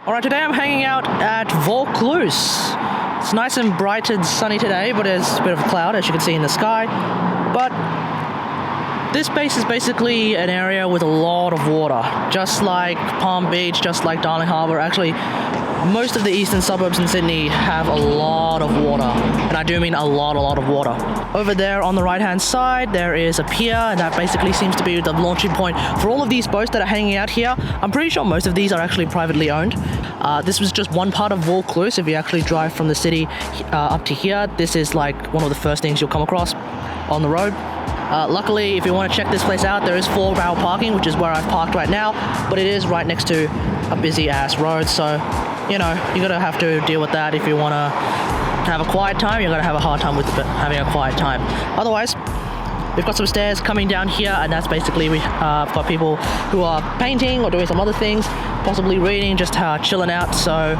Alright, today I'm hanging out at Vaucluse. It's nice and bright and sunny today, but there's a bit of a cloud, as you can see in the sky. But this space is basically an area with a lot of water, just like Palm Beach, just like Darling Harbour. Actually, most of the eastern suburbs in Sydney have a lot of water, and I do mean a lot of water. Over there on the right hand side there is a pier, and that basically seems to be the launching point for all of these boats that are hanging out here. I'm pretty sure most of these are actually privately owned. This was just one part of Vaucluse. If you actually drive from the city up to here, this is like one of the first things you'll come across on the road. Luckily, if you want to check this place out, there is 4-hour parking, which is where I've parked right now, but it is right next to a busy ass road, so you know, you're gonna have to deal with that. If you want to have a quiet time, you're gonna have a hard time with having a quiet time. Otherwise, we've got some stairs coming down here, and that's basically we've got people who are painting or doing some other things, possibly reading, just chilling out. So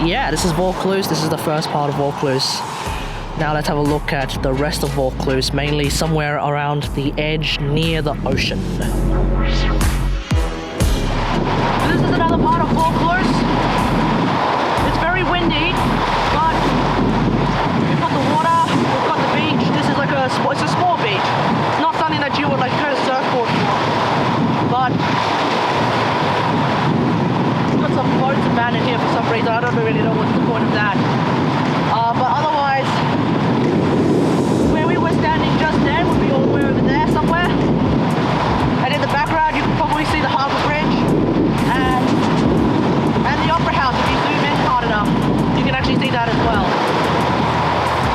yeah, this is Vaucluse. This is the first part of Vaucluse. Now let's have a look at the rest of Vaucluse, mainly somewhere around the edge near the ocean. This is another part of Vaucluse. It's very windy, but we've got the water, we've got the beach. This is like it's a small beach. It's not something that you would like go to surfboard for. But we've got some boats abandoned here for some reason. I don't really know what's the point of that. But otherwise, where we were standing just then would be all the way over there somewhere. And in the background you can probably see the harbour bridge and the opera house. If you zoom in hard enough, you can actually see that as well.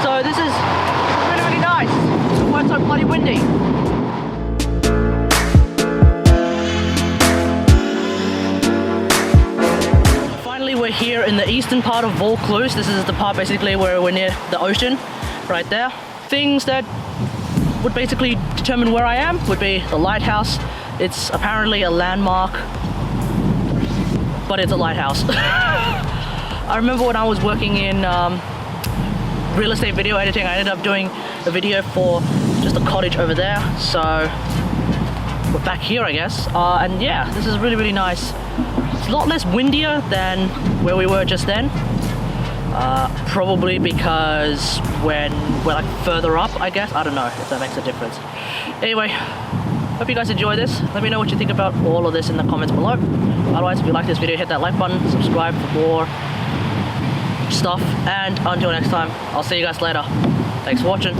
So this is really nice. It wasn't so bloody windy. Finally, we're here in the eastern part of Vaucluse. This is the part basically where we're near the ocean, right there. Things that would basically determine where I am would be the lighthouse. It's apparently a landmark, but it's a lighthouse. I remember when I was working in real estate video editing, I ended up doing a video for just a cottage over there. So we're back here, I guess. And yeah, this is really nice. It's a lot less windier than where we were just then. Probably because when we're like further up, I guess. I don't know if that makes a difference. Anyway, hope you guys enjoy this. Let me know what you think about all of this in the comments below. Otherwise, if you like this video, hit that like button, subscribe for more stuff, and until next time, I'll see you guys later. Thanks for watching.